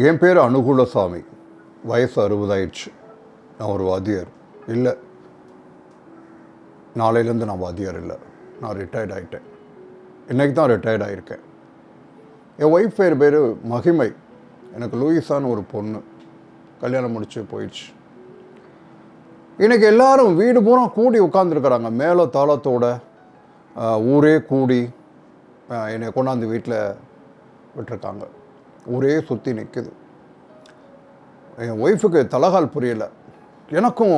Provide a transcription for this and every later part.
என் பேர் அனுகூலசாமி. வயசு 60 ஆயிடுச்சு. நான் ஒரு வாத்தியார் இல்லை. நாளையிலேருந்து நான் வாத்தியார் இல்லை. நான் ரிட்டையர்ட் ஆகிட்டேன். இன்றைக்கி தான் ரிட்டையர்ட் ஆகியிருக்கேன். என் ஒய்ஃப் பேர் மகிமை. எனக்கு லூயிஸான்னு ஒரு பொண்ணு. கல்யாணம் முடிச்சு போயிடுச்சு. இன்றைக்கி எல்லோரும் வீடு பூரா கூடி உட்காந்துருக்குறாங்க. மேலே தாளத்தோட ஊரே கூடி என்னை கொண்டாந்து வீட்டில் விட்டுருக்காங்க. ஊரே சுற்றி நிற்குது. என் ஒய்ஃபுக்கு தலகால் புரியலை. எனக்கும்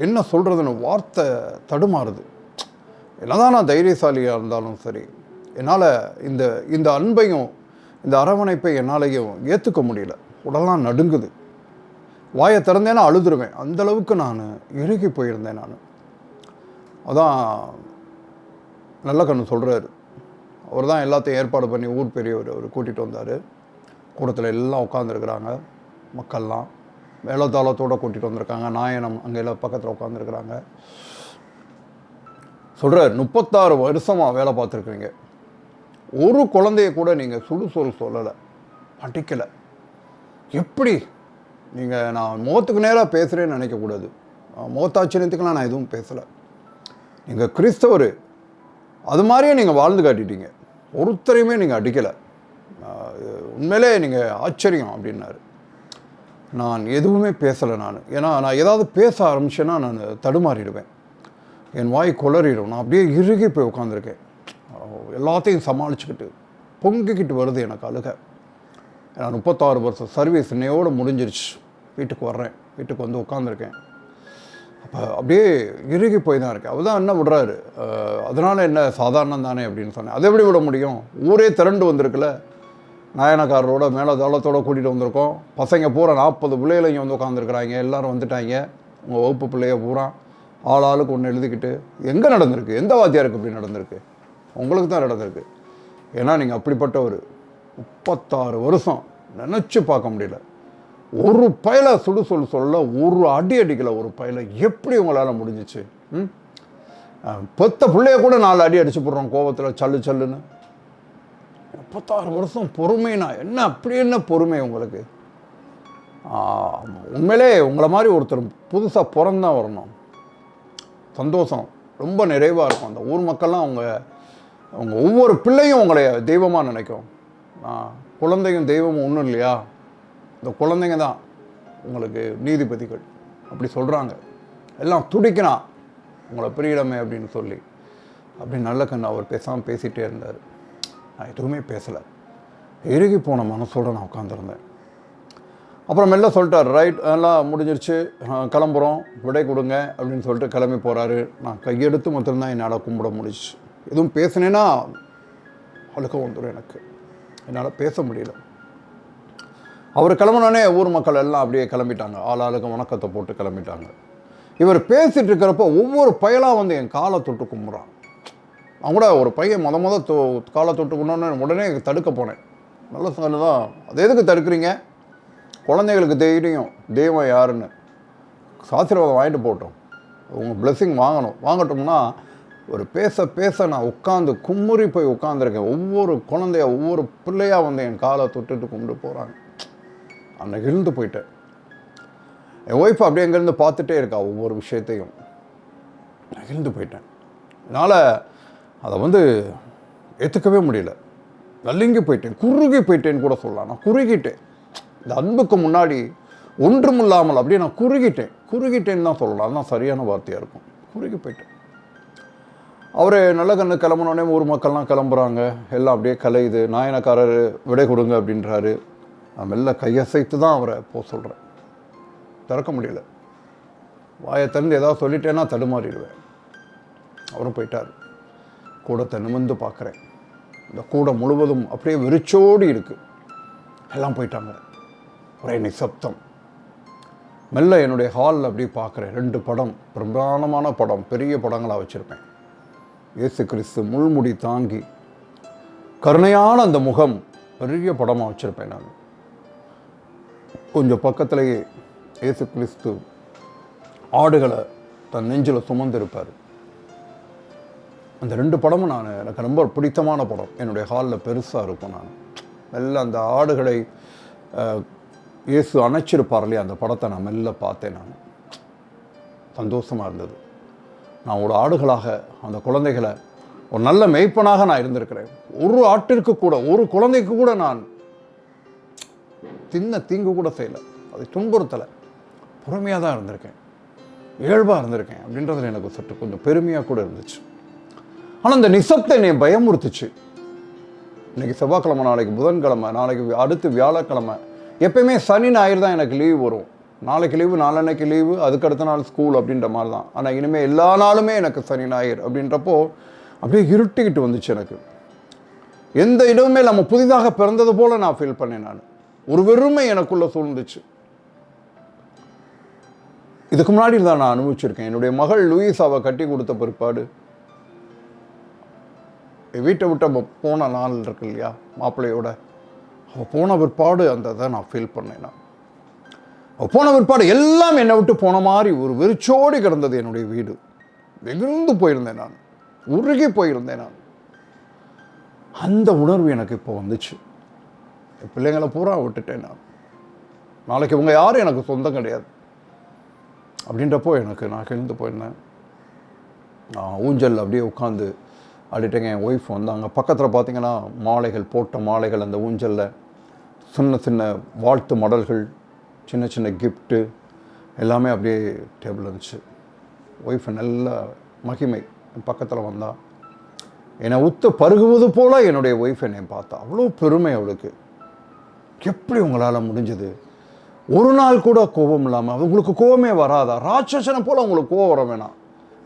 என்ன சொல்கிறதுன்னு வார்த்தை தடுமாறுது. என்னதான் நான் தைரியசாலியாக இருந்தாலும் சரி, என்னால் இந்த அன்பையும் இந்த அரவணைப்பை என்னாலையும் ஏற்றுக்க முடியல. உடலாம் நடுங்குது. வாயை திறந்தேன்னா அழுதுருவேன். அந்தளவுக்கு நான் இறுகி போயிருந்தேன். நான் அதான் நல்ல கண்ணு சொல்கிறாரு. அவர் தான் எல்லாத்தையும் ஏற்பாடு பண்ணி ஊர் பெரியவர் அவர் கூட்டிகிட்டு வந்தார். கூட்டத்தில் எல்லாம் உட்காந்துருக்குறாங்க. மக்கள்லாம் மேலதாளத்தோடு கூட்டிகிட்டு வந்திருக்காங்க. நாயனம் அங்கே எல்லாம் பக்கத்தில் உட்காந்துருக்குறாங்க. சொல்கிறார், 36 வருஷமாக வேலை பார்த்துருக்குறீங்க. ஒரு குழந்தைய கூட நீங்கள் சுடுசொல் சொல்லலை, படிக்கலை. எப்படி நீங்கள் நான் முகத்துக்கு நேராக பேசுகிறேன்னு நினைக்கக்கூடாது. முகத்தாச்சரியத்துக்கெலாம் நான் எதுவும் பேசலை. நீங்கள் கிறிஸ்தவர், அது மாதிரியே நீங்கள் வாழ்ந்து காட்டிட்டீங்க. ஒருத்தரையுமே நீங்கள் அடிக்கலை. உண்மையிலே நீங்கள் ஆச்சரியம் அப்படின்னாரு. நான் எதுவுமே பேசலை. ஏன்னா நான் ஏதாவது பேச ஆரம்பிச்சேன்னா நான் தடுமாறிடுவேன். என் வாய் குளறிடும். நான் அப்படியே இறுகி போய் உட்காந்துருக்கேன். எல்லாத்தையும் சமாளிச்சுக்கிட்டு பொங்கிக்கிட்டு வருது எனக்கு அழுக. ஏன்னா 36 வருஷம் சர்வீஸ் இன்னையோடு முடிஞ்சிருச்சு. வீட்டுக்கு வர்றேன். வீட்டுக்கு வந்து உட்காந்துருக்கேன். அப்போ அப்படியே இறுகி போய் தான் இருக்கேன். அவர் தான் என்ன விடுறாரு, அதனால் என்ன சாதாரணம் தானே அப்படின்னு சொன்னேன். அதை எப்படி விட முடியும்? ஊரே திரண்டு வந்திருக்குல்ல. நாயனக்காரரோட மேலே தளத்தோடு கூட்டிகிட்டு வந்திருக்கோம். பசங்க பூரா 40 பிள்ளைகளை இங்கே வந்து உட்காந்துருக்குறாங்க. எல்லோரும் வந்துட்டாங்க. உங்கள் வகுப்பு பிள்ளைய பூரா ஆளுக்கு ஒன்று எழுதிக்கிட்டு. எங்கே நடந்திருக்கு? எந்த வாத்தியாருக்கு இப்படி நடந்திருக்கு? உங்களுக்கு தான் நடந்திருக்கு. ஏன்னா நீங்கள் அப்படிப்பட்ட ஒரு 36 வருஷம் நினச்சி பார்க்க முடியல. ஒரு பயலை சுடுசொல் சொல்ல, ஒரு அடி அடிக்கலை. ஒரு பயலை எப்படி உங்களால் முடிஞ்சிச்சு? பெத்த பிள்ளைய கூட 4 அடி அடிச்சு போடுறோம் கோபத்தில், சல்லு சல்லுன்னு. 36 வருஷம் பொறுமைனா என்ன? அப்படி என்ன பொறுமை உங்களுக்கு? உண்மையிலே உங்களை மாதிரி ஒருத்தர் புதுசாக பிறந்தான் வரணும். சந்தோஷம் ரொம்ப நிறைவாக இருக்கும். அந்த ஊர் மக்கள்லாம் அவங்க ஒவ்வொரு பிள்ளையும் உங்களை தெய்வமாக நினைக்கும். குழந்தையும் தெய்வமும் ஒன்றும் இல்லையா? இந்த குழந்தைங்க தான் உங்களுக்கு நீதிபதிகள் அப்படி சொல்கிறாங்க. எல்லாம் துடிக்கிறான் உங்களை பிரியடமே அப்படின்னு சொல்லி. அப்படி நல்ல கண்ணு அவர் பேசாமல் பேசிகிட்டே இருந்தார். நான் எதுவுமே பேசலை. இறுகி போன மனசோடு நான் உட்காந்துருந்தேன். அப்புறம் மெல்ல சொல்லிட்டார், ரைட் எல்லாம் முடிஞ்சிருச்சு, கிளம்புறோம், விடை கொடுங்க அப்படின்னு சொல்லிட்டு கிளம்பி போகிறாரு. நான் கையெடுத்து மட்டும்தான் என்னால் கும்பிட முடிச்சு. எதுவும் பேசினேன்னா அழுக்க வந்துடும் எனக்கு. என்னால் பேச முடியல. அவர் கிளம்பினோடனே ஊர் மக்கள் எல்லாம் அப்படியே கிளம்பிட்டாங்க. ஆளுக்கு வணக்கத்தை போட்டு கிளம்பிட்டாங்க. இவர் பேசிகிட்டு இருக்கிறப்போ ஒவ்வொரு பயலாக வந்து என் காலை தொட்டு கும்பிட்றான். அவன் கூட ஒரு பையன் காலை தொட்டு கும்பிடணுன்னு உடனே தடுக்க போனேன். நல்ல சொன்னதான், அது எதுக்கு தடுக்கிறீங்க? குழந்தைகளுக்கு தெரியும் தெய்வம் யாருன்னு. ஆசீர்வாதம் வாங்கிட்டு போட்டோம். உங்கள் பிளெஸ்ஸிங் வாங்கட்டோம்னா ஒரு பேச நான் உட்காந்து கும்முறி போய் உட்காந்துருக்கேன். ஒவ்வொரு குழந்தைய ஒவ்வொரு பிள்ளையாக வந்து என் காலை தொட்டுட்டு கும்பிட்டு போகிறாங்க. அன்னைக்கு இருந்து போயிட்டேன். என் ஒய்ஃப் அப்படியே அங்கேருந்து பார்த்துட்டே இருக்கா ஒவ்வொரு விஷயத்தையும். நான் இருந்து போயிட்டேன். என்னால் அதை ஏற்றுக்கவே முடியல. நலுங்கி போயிட்டேன், குறுகி போயிட்டேன்னு கூட சொல்லலாம். நான் குறுகிட்டேன். இந்த அன்புக்கு முன்னாடி ஒன்றும் இல்லாமல் அப்படியே நான் குறுகிட்டேன்னு தான் சொல்லலாம். அதுதான் சரியான வார்த்தையாக இருக்கும். குறுகி போயிட்டேன். அவர் நல்ல கண்ணு கிளம்பினோடனே ஊர் மக்கள்லாம் கிளம்புறாங்க. எல்லாம் அப்படியே கலையுது. நாயனக்காரர் விடை கொடுங்க அப்படின்றாரு. நான் மெல்ல கையசைத்து தான் அவரை போக சொல்கிறேன். திறக்க முடியல. வாயை திறந்து ஏதாவது சொல்லிட்டேன்னா தடுமாறிடுவேன். அவரும் போயிட்டார். கூடத்தை நிமிர்ந்து பார்க்குறேன். இந்த கூடம் முழுவதும் அப்படியே வெறிச்சோடி இருக்குது. எல்லாம் போயிட்டாங்க. ஒரே நிசப்தம். மெல்ல என்னுடைய ஹாலில் அப்படியே பார்க்குறேன். 2 படம், பிரமாண்டமான படம், பெரிய படங்களாக வச்சுருப்பேன். இயேசு கிறிஸ்து முள்முடி தாங்கி கருணையான அந்த முகம் பெரிய படமாக வச்சுருப்பேன். நான் கொஞ்சம் பக்கத்திலேயே இயேசு கிறிஸ்து ஆடுகளை தன் நெஞ்சில் சுமந்திருப்பார். அந்த 2 படமும் எனக்கு ரொம்ப பிடித்தமான படம். என்னுடைய ஹாலில் பெருசாக இருக்கும். நான் மெல்ல அந்த ஆடுகளை இயேசு அணைச்சிருப்பார் இல்லையா, அந்த படத்தை நான் மெல்ல பார்த்தேன். நான் சந்தோஷமாக இருந்தது. நான் ஒரு ஆடுகளாக அந்த குழந்தைகளை ஒரு நல்ல மேய்ப்பனாக நான் இருந்திருக்கிறேன். ஒரு ஆட்டிற்கு கூட, ஒரு குழந்தைக்கு கூட நான் தீங்கு கூட செய்யலை, அதை துன்புறுத்தலை. பொறுமையாக தான் இருந்திருக்கேன், இயல்பாக இருந்திருக்கேன் அப்படின்றதுல எனக்கு சற்று கொஞ்சம் பெருமையாக கூட இருந்துச்சு. ஆனால் இந்த நிசப்தை என்னை பயமுறுத்துச்சு. இன்றைக்கி செவ்வாய்க்கிழமை, நாளைக்கு புதன்கிழமை, நாளைக்கு அடுத்து வியாழக்கிழமை, எப்பயுமே சனி ஞாயிறு தான் எனக்கு லீவ் வரும். நாளைக்கு லீவு, நாளன்னைக்கு லீவு, அதுக்கு அடுத்த நாள் ஸ்கூல் அப்படின்ற மாதிரி தான். ஆனால் இனிமேல் எல்லா நாளுமே எனக்கு சனி ஞாயிறு அப்படின்றப்போ அப்படியே இருட்டிக்கிட்டு வந்துச்சு எனக்கு. எந்த இடமுமே நம்ம புதிதாக பிறந்தது போல நான் ஃபீல் பண்ணேன். நான் ஒரு வெறுமை எனக்குள்ள சூழ்ந்துச்சு. இதுக்கு முன்னாடி தான் நான் அனுபவிச்சிருக்கேன். என்னுடைய மகள் லூயிஸாவை கட்டி கொடுத்த பிற்பாடு, வீட்டை விட்டு போன நாள் இருக்கு இல்லையா, மாப்பிள்ளையோட அவள் போன பிற்பாடு அந்த இதை நான் ஃபீல் பண்ணேன். நான் அவள் போன பிற்பாடு எல்லாம் என்னை விட்டு போன மாதிரி ஒரு வெறிச்சோடி கிடந்தது என்னுடைய வீடு. வெகுந்து போயிருந்தேன், நான் உருகி போயிருந்தேன். நான் அந்த உணர்வு எனக்கு இப்போ வந்துச்சு. பிள்ளைங்களை பூரா விட்டுட்டேன். நான் நாளைக்கு இவங்க யாரும் எனக்கு சொந்தம் கிடையாது அப்படின்றப்போ நான் எழுந்து போயிருந்தேன். ஊஞ்சல் அப்படியே உட்காந்து ஆடிட்டேங்க. என் ஒய்ஃப் வந்தாங்க. பக்கத்தில் பார்த்தீங்கன்னா மாலைகள், போட்ட மாலைகள், அந்த ஊஞ்சலில் சின்ன சின்ன வாழ்த்து மடல்கள், சின்ன சின்ன கிஃப்ட்டு எல்லாமே அப்படியே டேபிள் இருந்துச்சு. ஒய்ஃப் நல்ல மகிமை பக்கத்தில் வந்தா. என்னை உத்து பருகுவது போல் என்னுடைய ஒய்ஃப் என்னை பார்த்தா. அவ்வளோ பெருமை அவளுக்கு. எப்படி உங்களால் முடிஞ்சது? ஒரு நாள் கூட கோபம் இல்லாமல், உங்களுக்கு கோபமே வராதா? ராட்சசனை போல் உங்களுக்கு கோபம் வர வேணாம்.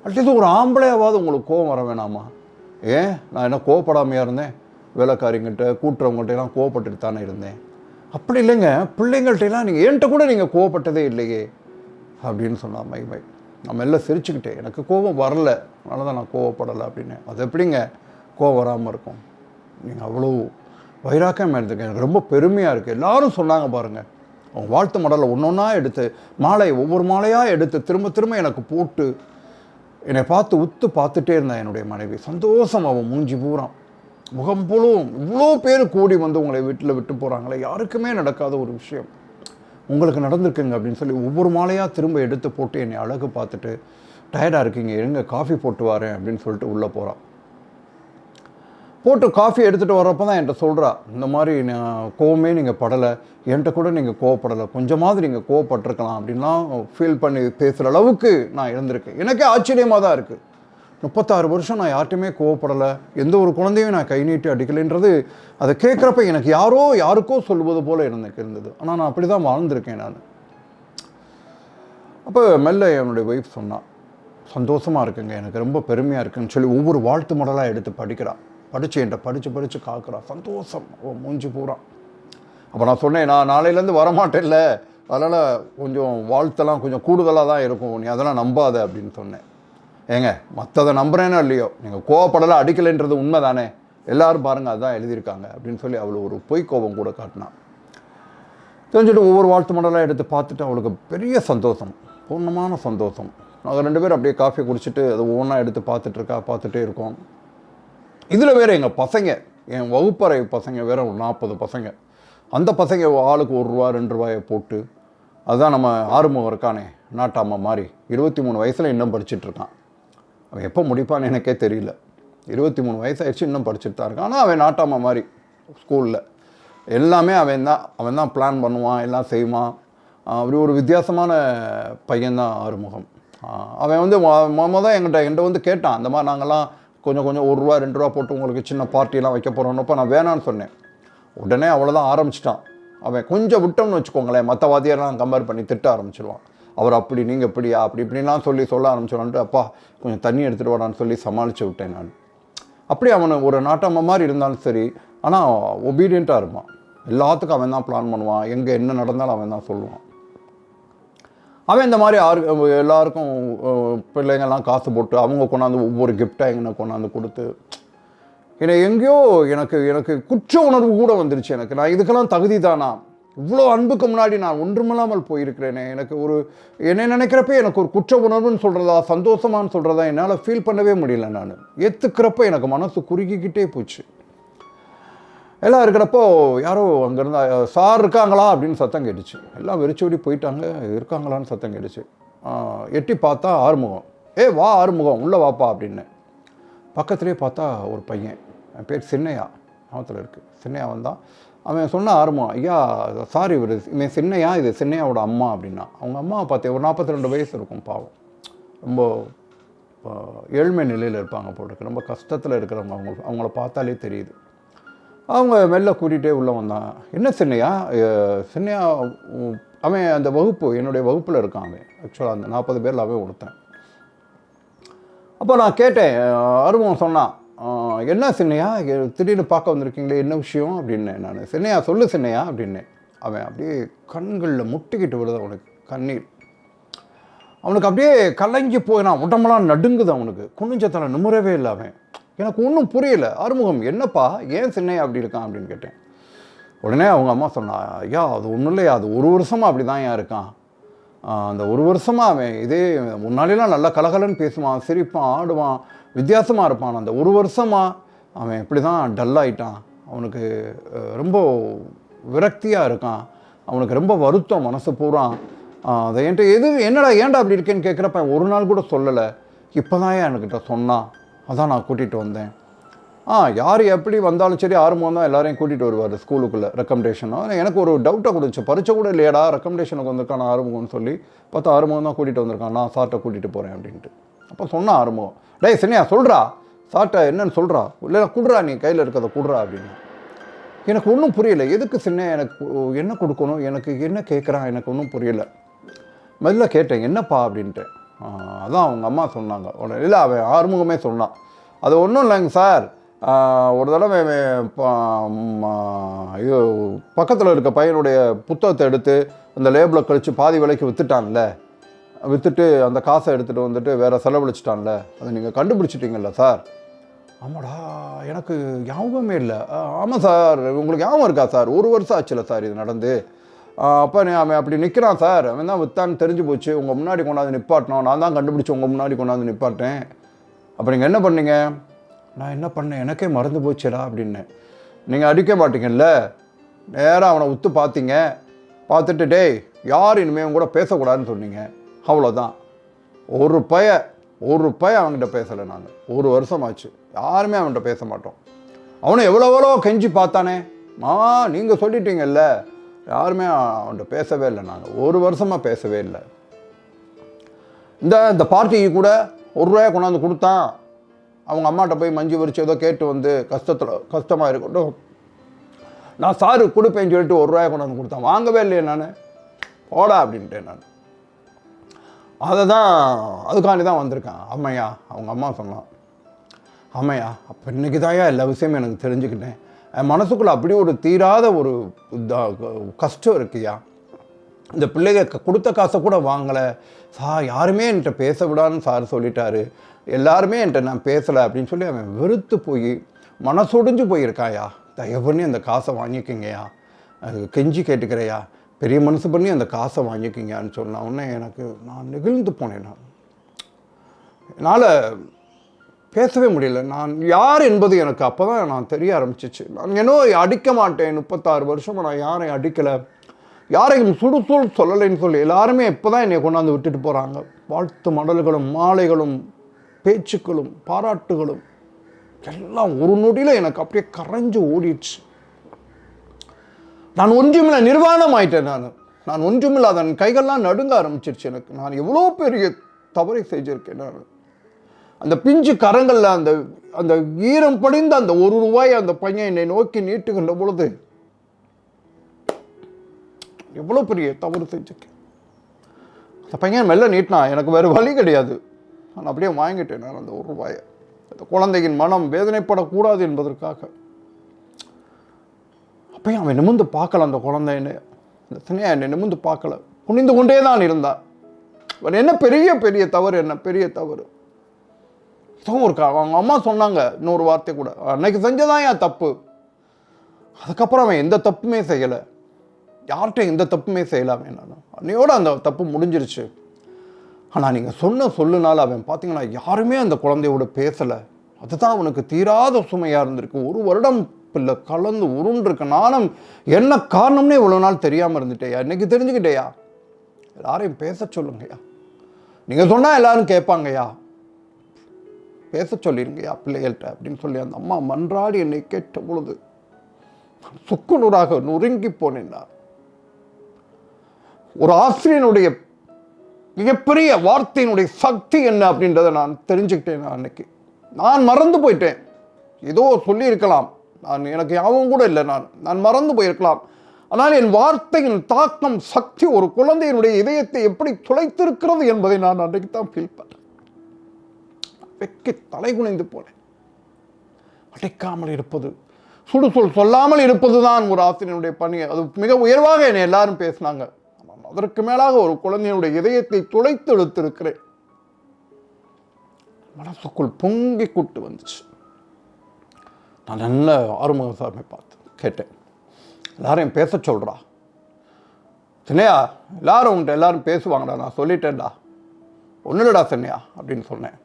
அட்லீஸ்ட் ஒரு ஆம்பளையாவது உங்களுக்கு கோபம் வர வேணாமா? ஏன் நான் என்ன கோவப்படாமையாக இருந்தேன்? வேலைக்காரிங்கிட்ட, கூட்டுறவங்கள்ட்ட எல்லாம் கோவப்பட்டுட்டு தானே இருந்தேன். அப்படி இல்லைங்க, பிள்ளைங்கள்ட்டெல்லாம் நீங்கள் என்கிட்ட கூட நீங்கள் கோவப்பட்டதே இல்லையே அப்படின்னு சொன்னா மைமை. நான் மெல்ல சிரிச்சுக்கிட்டேன். எனக்கு கோபம் வரல, அதனால தான் நான் கோவப்படலை அப்படின்னு. அது எப்படிங்க கோவம் வராமல் இருக்கும்? நீங்கள் அவ்வளோ வைராக்கியமாக இருந்துக்க. எனக்கு ரொம்ப பெருமையாக இருக்குது. எல்லாரும் சொன்னாங்க பாருங்கள், அவங்க வாழ்த்து மடலை ஒன்றொன்னா எடுத்து, மாலை ஒவ்வொரு மாலையாக எடுத்து திரும்ப திரும்ப எனக்கு போட்டு என்னை பார்த்து உத்து பார்த்துட்டே இருந்தான் என்னுடைய மனைவி. சந்தோஷம். அவன் மூஞ்சி பூரா, முகம் போலும். இவ்வளோ பேர் கூடி வந்து உங்களை வீட்டில் விட்டு போகிறாங்களே, யாருக்குமே நடக்காத ஒரு விஷயம் உங்களுக்கு நடந்திருக்குங்க அப்படின்னு சொல்லி ஒவ்வொரு மாலையாக திரும்ப எடுத்து போட்டு என்னை அழகு பார்த்துட்டு, டயர்டாக இருக்கீங்க, இருங்க காஃபி போட்டு வரேன் அப்படின்னு சொல்லிட்டு உள்ளே போகிறான். போட்டு காஃபி எடுத்துகிட்டு வரப்போ தான் என்கிட்ட சொல்கிறா, இந்த மாதிரி நான் கோவமே நீங்கள் படலை, என்கிட்ட கூட நீங்கள் கோவப்படலை, கொஞ்சமாவது நீங்கள் கோவப்பட்டிருக்கலாம் அப்படின்லாம் ஃபீல் பண்ணி பேசுகிற அளவுக்கு நான் இருந்திருக்கேன். எனக்கே ஆச்சரியமாக தான் இருக்குது. 36 வருஷம் நான் யார்கிட்டையுமே கோவப்படலை, எந்த ஒரு குழந்தையும் நான் கை நீட்டி அடிக்கலைன்றது அதை கேட்குறப்ப எனக்கு யாருக்கோ சொல்லுவது போல் எனக்கு இருந்தது. ஆனால் நான் அப்படி தான் வாழ்ந்திருக்கேன் நான். அப்போ மெல்ல என்னுடைய ஒய்ஃப் சொன்னான், சந்தோஷமாக இருக்குங்க, எனக்கு ரொம்ப பெருமையாக இருக்குன்னு சொல்லி ஒவ்வொரு வாழ்த்து மடலாக எடுத்து படிக்கிறான். படித்து என்கிட்ட படித்து காக்குறா. சந்தோஷம் மூஞ்சி பூரா. அப்போ நான் சொன்னேன், நான் நாளையிலேருந்து வரமாட்டேன்ல, அதனால் கொஞ்சம் வாழ்த்தெல்லாம் கொஞ்சம் கூடுதலாக தான் இருக்கும், நீ அதெல்லாம் நம்பாத அப்படின்னு சொன்னேன். ஏங்க, மற்றதை நம்புறேனோ இல்லையோ, நீங்கள் கோவப்படலை அடிக்கலைன்றது உண்மை தானே, எல்லோரும் பாருங்கள் அதுதான் எழுதியிருக்காங்க அப்படின்னு சொல்லி அவளை ஒரு பொய் கோபம் கூட காட்டினான். தெரிஞ்சுட்டு ஒவ்வொரு வாழ்த்து மடலாக எடுத்து பார்த்துட்டு அவளுக்கு பெரிய சந்தோஷம், பூர்ணமான சந்தோஷம். நாங்கள் 2 பேரும் அப்படியே காஃபி குடிச்சிட்டு அது ஒவ்வொன்றா எடுத்து பார்த்துட்டே இருக்கோம். இதில் வேறு எங்கள் பசங்க, என் வகுப்பறை பசங்க வேறு ஒரு 40 பசங்க. அந்த பசங்க ஆளுக்கு ₹1 ₹2 போட்டு, அதுதான் நம்ம ஆறுமுகம் இருக்கானே, நாட்டாமா மாதிரி 23 வயசில் இன்னும் படிச்சுட்ருக்கான். அவன் எப்போ முடிப்பான்னு எனக்கே தெரியல. 23 வயசாகிடுச்சு, இன்னும் படிச்சுட்டு தான் இருக்கான். ஆனால் அவன் நாட்டாமா மாதிரி ஸ்கூலில் எல்லாமே அவன் தான் பிளான் பண்ணுவான், எல்லாம் செய்வான். அப்படி ஒரு வித்தியாசமான பையன்தான் ஆறுமுகம். அவன் வந்து தான் என்கிட்ட வந்து கேட்டான், அந்த மாதிரி நாங்கள்லாம் கொஞ்சம் ₹1 ₹2 போட்டு உங்களுக்கு சின்ன பார்ட்டியெல்லாம் வைக்க போகிறோன்னப்போ நான் வேணான்னு சொன்னேன். உடனே அவ்வளோதான் ஆரம்பிச்சிட்டான். அவன் கொஞ்சம் விட்டோம்னு வச்சுக்கோங்களேன், மற்ற வாத்தியாரெலாம் கம்பேர் பண்ணி திட்ட ஆரம்பிச்சிடுவான். அவர் அப்படி, நீங்கள் இப்படியா, இப்படிலாம் சொல்ல ஆரம்பிச்சிடுவான்ட்டு, அப்பா கொஞ்சம் தண்ணி எடுத்துகிட்டு வாடான்னு சொல்லி சமாளித்து விட்டேன் நான். அப்படி அவனை ஒரு நாட்டாம மாதிரி இருந்தாலும் சரி, ஆனால் ஒபீடியண்ட்டாக இருப்பான். எல்லாத்துக்கும் அவன் தான் பிளான் பண்ணுவான், எங்கே என்ன நடந்தாலும் அவன் தான் சொல்லுவான். அவன் இந்த மாதிரி எல்லாருக்கும் பிள்ளைங்கள்லாம் காசு போட்டு அவங்க கொண்டாந்து ஒவ்வொரு கிஃப்டாக எங்கே கொண்டாந்து கொடுத்து என்னை எங்கேயோ எனக்கு குற்ற உணர்வு கூட வந்துருச்சு. எனக்கு நான் இதுக்கெல்லாம் தகுதி தானா? இவ்வளோ அன்புக்கு முன்னாடி நான் ஒன்றுமில்லாமல் போயிருக்கிறேனே. எனக்கு என்னை நினைக்கிறப்ப எனக்கு ஒரு குற்ற உணர்வுன்னு சொல்கிறதா, சந்தோஷமானு சொல்கிறதா என்னால் ஃபீல் பண்ணவே முடியல. நான் ஏற்றுக்கிறப்ப எனக்கு மனசு குறுக்கிக்கிட்டே போச்சு. எல்லாம் இருக்கிறப்போ யாரோ அங்கேருந்து சார் இருக்காங்களா அப்படின்னு சத்தம் கேட்டுச்சு. எல்லாம் வெறிச்சோடி போயிட்டாங்க. இருக்காங்களான்னு சத்தம் கேட்டுச்சு. எட்டி பார்த்தா ஆறுமுகம். வா ஆறுமுகம் உள்ளே வாப்பா அப்படின்னு. பக்கத்துலேயே பார்த்தா ஒரு பையன், என் பேர் சின்னையா, ஞாபகத்தில் இருக்குது. சின்னையா வந்தான். அவன் சொன்ன ஆறுமுகம், ஐயா சாரி இவன் சின்னையா, இது சின்னையாவோட அம்மா அப்படின்னா. அவங்க அம்மாவை பார்த்தேன், ஒரு 42 வயசு இருக்கும், பாவம். ரொம்ப ஏழ்மை நிலையில் இருப்பாங்க போட்டுருக்கு. ரொம்ப கஷ்டத்தில் இருக்கிறவங்க, அவங்கள பார்த்தாலே தெரியுது. அவங்க மெல்ல கூட்டிகிட்டே உள்ளே வந்தான். என்ன சின்னையா? சின்னையா அவன் அந்த வகுப்பு, என்னுடைய வகுப்பில் இருக்கான் அவன். ஆக்சுவலாக அந்த 40 பேரில் அவன் ஒருத்தன். அப்போ நான் கேட்டேன், அருமம் சொன்னான், என்ன சின்னையா திடீர்னு பார்க்க வந்திருக்கீங்களே, என்ன விஷயம் அப்படின்னு. நான் சின்னையா சொல்லு சின்னையா அப்படின்னு. அவன் அப்படியே கண்களில் முட்டிக்கிட்டு வருது அவனுக்கு கண்ணீர். அவனுக்கு அப்படியே கலங்கி போயினான், உடம்பெல்லாம் நடுங்குது அவனுக்கு. குனிஞ்சத்தில் நிமிரவே இல்லை அவன். எனக்கு ஒன்றும் புரியல. ஆறுமுகம் என்னப்பா, ஏன் சின்னையா அப்படி இருக்கான் அப்படின்னு கேட்டேன். உடனே அவங்க அம்மா சொன்னா, ஐயா அது ஒன்றும் இல்லையா, அது 1 வருஷமாக அப்படி தான் ஏன் இருக்கான். அந்த 1 வருஷமாக அவன் இதே, முன்னாடிலாம் நல்லா கலகலன்னு பேசுவான், சிரிப்பான், ஆடுவான், வித்தியாசமாக இருப்பான். அந்த 1 வருஷமாக அவன் இப்படி தான் டல்லாயிட்டான். அவனுக்கு ரொம்ப விரக்தியாக இருக்கான். அவனுக்கு ரொம்ப வருத்தம், மனசு பூரா. அதை என்கிட்ட என்னடா ஏன்டா அப்படி இருக்கேன்னு கேட்குறப்ப ஒரு நாள் கூட சொல்லலை. இப்போ தான் என்கிட்ட சொன்னான், அதான் நான் கூட்டிகிட்டு வந்தேன். யார் எப்படி வந்தாலும் சரி, ஆறுமுகம் தான் எல்லாரையும் கூட்டிகிட்டு வருவார் ஸ்கூலுக்குள்ளே ரெக்கமெண்டேஷனாக. எனக்கு ஒரு டவுட்டாக கொடுந்துச்சு, பரிச்சை கூட இல்லையாடா, ரெக்கமெண்டேஷனுக்கு வந்திருக்கான் ஆறுமுகம்னு சொல்லி பார்த்தா ஆறுமுகம் தான் கூட்டிகிட்டு வந்திருக்கான், நான் சார்ட்டை கூட்டிகிட்டு போகிறேன் அப்படின்ட்டு. அப்போ சொன்னான் ஆறுமுகம், டேய் சின்னையா சொல்கிறா, சார்ட்டை என்னன்னு சொல்கிறா, இல்லை குடுறா, நீ கையில் இருக்கிறத குடுறா அப்படின்னு. எனக்கு ஒன்றும் புரியல, எதுக்கு சின்ன எனக்கு என்ன கொடுக்கணும், எனக்கு என்ன கேட்குறான், எனக்கு ஒன்றும் புரியல. முதல்ல கேட்டேன் என்னப்பா அப்படின்ட்டு. அதான் அவங்க அம்மா சொன்னாங்க. உடனே இல்லை அவன் ஆறுமுகமே சொன்னான், அது ஒன்றும் இல்லைங்க சார், ஒரு தடவை ஐயோ பக்கத்தில் இருக்க பையனுடைய புத்தகத்தை எடுத்து அந்த லேபிளை கழித்து பாதி விலைக்கு விற்றுட்டான்ல, விற்றுட்டு அந்த காசை எடுத்துகிட்டு வந்துட்டு வேறு செலவழிச்சிட்டான்ல, அதை நீங்கள் கண்டுபிடிச்சிட்டிங்கல்ல சார். ஆமாடா எனக்கு ஞாபகமே இல்லை. ஆமாம் சார், உங்களுக்கு ஞாபகம் இருக்கா சார், 1 வருஷம் ஆச்சுல சார் இது நடந்து. அப்போ அவன் அப்படி நிற்கிறான் சார், அவன் தான் விற்றான்னு தெரிஞ்சு போச்சு, உங்கள் முன்னாடி கொண்டாந்து நிப்பாட்டினோம், நான் தான் கண்டுபிடிச்சி உங்கள் முன்னாடி கொண்டாந்து நிப்பாட்டேன். அப்போ நீங்கள் என்ன பண்ணீங்க? நான் என்ன பண்ணேன், எனக்கே மறந்து போச்சுடா அப்படின்னு. நீங்கள் அடிக்க மாட்டீங்கல்ல, நேராக அவனை உத்து பார்த்தீங்க, பார்த்துட்டு டேய் யார் இனிமேல் கூட பேசக்கூடாதுன்னு சொன்னீங்க, அவ்வளோதான். ஒரு பய அவன்கிட்ட பேசலை. நாங்கள் 1 வருஷம் ஆச்சு, யாருமே அவன்கிட்ட பேச மாட்டோம். அவனை எவ்வளோ கெஞ்சி பார்த்தானே, நீங்கள் சொல்லிட்டீங்கல்ல, யாருமே அவன்கிட்ட பேசவே இல்லை. நாங்கள் 1 வருஷமாக பேசவே இல்லை. இந்த பார்ட்டிக்கு கூட 1 ரூபாய் கொண்டாந்து கொடுத்தான், அவங்க அம்மாட்ட போய் மஞ்சு வரிச்சு ஏதோ கேட்டு வந்து கஷ்டமாக இருக்கட்டும், நான் சாரு கொடுப்பேன்னு சொல்லிட்டு 1 ரூபாய் கொண்டாந்து கொடுத்தான், வாங்கவே இல்லையே நான், போடா அப்படின்ட்டேன் நான். அதுக்காண்டி தான் வந்திருக்கேன். அம்மையா அவங்க அம்மா சொன்னான், அம்மையா அப்போ இன்றைக்கி தாயா எல்லா விஷயமும் எனக்கு தெரிஞ்சுக்கிட்டேன். என் மனசுக்குள்ளே அப்படி ஒரு தீராத ஒரு கஷ்டம் இருக்குயா. இந்த பிள்ளைங்க கொடுத்த காசை கூட வாங்கலை சார், யாருமே என்கிட்ட பேச விடான்னு சார் சொல்லிட்டாரு, எல்லாருமே என்கிட்ட நான் பேசலை அப்படின்னு சொல்லி அவன் வெறுத்து போய் மனசொடிஞ்சு போயிருக்காயா. தயவு பண்ணி அந்த காசை வாங்கிக்கிங்கயா, அது கெஞ்சி கேட்டுக்கிறையா, பெரிய மனசு பண்ணி அந்த காசை வாங்கிக்கிங்கன்னு சொன்ன உடனே நான் நெகிழ்ந்து போனேன். என்னால் பேசவே முடியல. நான் யார் என்பது எனக்கு அப்போ தான் நான் தெரிய ஆரம்பிச்சிச்சு. நான் என்னோ அடிக்க மாட்டேன், 36 வருஷமாக நான் யாரையும் அடிக்கலை, யாரையும் சுடுசூழ் சொல்லலைன்னு சொல்லி எல்லாருமே இப்போ தான் என்னை கொண்டாந்து விட்டுட்டு போகிறாங்க. வாழ்த்து மடல்களும் மாலைகளும் பேச்சுக்களும் பாராட்டுகளும் எல்லாம் ஒரு நொடியில் எனக்கு அப்படியே கரைஞ்சு ஓடிடுச்சு. நான் ஒன்றுமில்லை, நிர்வாணம் ஆயிட்டேன். நான் ஒன்றுமில்லை, அதன் கைகள்லாம் நடுங்க ஆரம்பிச்சிருச்சு எனக்கு. நான் எவ்வளோ பெரிய தவறை செஞ்சுருக்கேன். நான் அந்த பிஞ்சு கரங்களில் அந்த அந்த ஈரம் படிந்த அந்த 1 ரூபாய் அந்த பையன் என்னை நோக்கி நீட்டுகின்ற பொழுது எவ்வளோ பெரிய தவறு செஞ்சுருக்கேன். அந்த பையன் மெல்ல நீட்டினான், எனக்கு வேறு வழி கிடையாது, நான் அப்படியே வாங்கிட்டேன். நான் அந்த 1 ரூபாயை அந்த குழந்தையின் மனம் வேதனைப்படக்கூடாது என்பதற்காக. அப்பயும் அவன் நிமிர்ந்து பார்க்கல, அந்த குழந்தை அந்த சின்னையா என்னை நிமிர்ந்து பார்க்கல, குனிந்து கொண்டே தான் இருந்தான். அவன் என்ன பெரிய தவறு, என்ன பெரிய தவறு. இதுவும் ஒரு அவங்க அம்மா சொன்னாங்க இன்னொரு வார்த்தை கூட, அன்னைக்கு செஞ்சதான் என் தப்பு, அதுக்கப்புறம் அவன் எந்த தப்புமே செய்யலை, யார்கிட்ட எந்த தப்புமே செய்யலாமே. நான் அன்னையோட அந்த தப்பு முடிஞ்சிருச்சு. ஆனால் நீங்கள் சொல்லுனால அவன் பார்த்தீங்கன்னா யாருமே அந்த குழந்தையோட பேசலை. அதுதான் அவனுக்கு தீராத சுமையாக இருந்திருக்கு. 1 வருடம் சிரிப்பில் கலந்து உருண்டிருக்க. நானும் என்ன காரணம்னே இவ்வளோ நாள் தெரியாமல் இருந்துட்டேயா, இன்னைக்கு தெரிஞ்சுக்கிட்டேயா. எல்லாரையும் பேச சொல்லுங்கய்யா, நீங்கள் சொன்னால் எல்லாரும் கேட்பாங்கய்யா, பேச சொல்லிருங்கய்யா பிள்ளைகள்கிட்ட அப்படின்னு சொல்லி அந்த அம்மா மன்றாடி என்னை கேட்ட பொழுது சுக்குநூறாக நொறுங்கி போனேன்னா. ஒரு ஆசிரியனுடைய மிகப்பெரிய வார்த்தையினுடைய சக்தி என்ன அப்படின்றத நான் தெரிஞ்சுக்கிட்டேன். அன்னைக்கு நான் மறந்து போயிட்டேன். ஏதோ சொல்லியிருக்கலாம், எனக்கு ஞாபகம் கூட இல்லை, நான் மறந்து போயிருக்கலாம். ஆனால் என் வார்த்தையின் தாக்கம் சக்தி ஒரு குழந்தையினுடைய இதயத்தை எப்படி துளைத்திருக்கிறது என்பதை நான் அன்றைக்கு தான் ஃபீல் பண்ணேன். வெக்கி தலை குனிந்து போனேன். அடைக்காமல் இருப்பது, சுடுசொல் சொல்லாமல் இருப்பது தான் ஒரு ஆசிரியனுடைய பணி. அது மிக உயர்வாக என்னை எல்லாரும் பேசினாங்க. அதற்கு மேலாக ஒரு குழந்தையினுடைய இதயத்தை துளைத்து எடுத்திருக்கிறேன். மனசுக்குள் பொங்கி கூட்டு வந்துச்சு. நான் நல்ல ஆறுமுகசாமி பார்த்து கேட்டேன், எல்லாரையும் பேச சொல்றா சின்னையா, எல்லாரும் உங்கள்கிட்ட எல்லாரும் பேசுவாங்கடா, நான் சொல்லிட்டேன்டா, ஒன்றும் இல்லடா சின்னையா அப்படின்னு சொன்னேன்.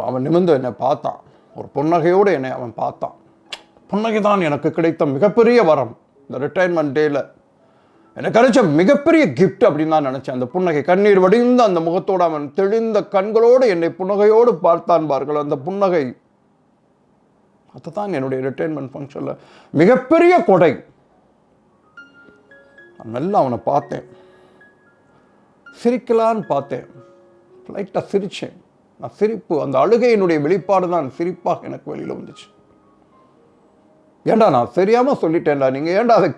அவன் நிமிர்ந்து என்னை பார்த்தான், ஒரு புன்னகையோடு என்னை அவன் பார்த்தான். புன்னகை தான் எனக்கு கிடைத்த மிகப்பெரிய வரம். இந்த ரிட்டையர்மெண்ட் டேயில் எனக்கு கிடைச்ச மிகப்பெரிய கிஃப்ட் அப்படின்னு தான் நினச்சேன். அந்த புன்னகை, கண்ணீர் வடிந்த அந்த முகத்தோடு அவன் தெளிந்த கண்களோடு என்னை புன்னகையோடு பார்த்தான் பார்கள். அந்த புன்னகை அதுதான் என்னுடைய ரிட்டையர்மெண்ட் ஃபங்க்ஷனில் மிகப்பெரிய கொடை. நல்லா அவனை பார்த்தேன், சிரிக்கலான்னு பார்த்தேன், லைட்டாக சிரித்தேன். நான் சிரிப்பு, அந்த அழுகையினுடைய வெளிப்பாடு தான் சிரிப்பாக எனக்கு வெளியில் வந்துச்சு. ஏண்டா நான் தெரியாமல் சொல்லிட்டேன்டா, நீங்கள் ஏண்டா அதை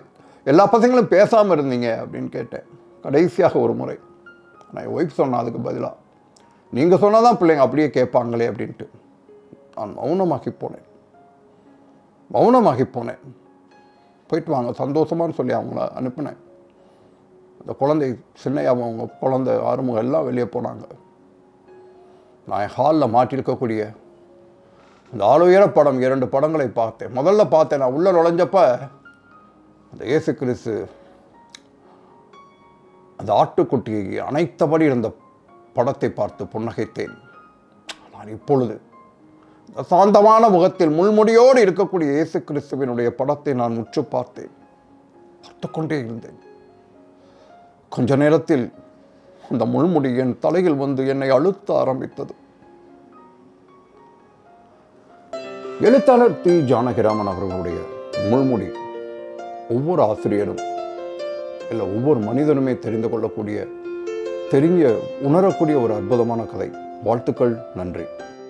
எல்லா பசங்களும் பேசாமல் இருந்தீங்க அப்படின்னு கேட்டேன் கடைசியாக ஒரு முறை. நான் என் ஒய்ஃப் சொன்னேன் அதுக்கு பதிலாக, நீங்கள் சொன்னால் தான் பிள்ளைங்க அப்படியே கேட்பாங்களே அப்படின்ட்டு. நான் மௌனமாகி போனேன். போயிட்டு வாங்க சந்தோஷமானு சொல்லி அவங்கள அனுப்பினேன். அந்த குழந்தை சின்னையாவும் அவங்க குழந்தை ஆறுமுகம் எல்லாம் வெளியே போனாங்க. நான் என் ஹாலில் மாட்டிருக்கக்கூடிய அந்த ஆளுயர படம் 2 படங்களை பார்த்தேன். முதல்ல பார்த்தேன், நான் உள்ளே நுழைஞ்சப்ப அந்த இயேசு கிறிஸ்து அந்த ஆட்டுக்குட்டியை அணைத்தபடி இருந்த படத்தை பார்த்து புன்னகைத்தேன். நான் இப்பொழுது சாந்தமான முகத்தில் முள்முடியோடு இருக்கக்கூடிய இயேசு கிறிஸ்துவினுடைய படத்தை நான் முற்று பார்த்தேன். பார்த்து கொண்டே இருந்தேன். கொஞ்ச நேரத்தில் அந்த முள்முடி என் தலையில் வந்து என்னை அழுத்த ஆரம்பித்தது. எழுத்தாளர் தி. ஜானகிராமன் அவர்களுடைய முள்முடி ஒவ்வொரு ஆசிரியரும் இல்லை ஒவ்வொரு மனிதனுமே தெரிந்து கொள்ளக்கூடிய, உணரக்கூடிய ஒரு அற்புதமான கதை. வாழ்த்துக்கள், நன்றி.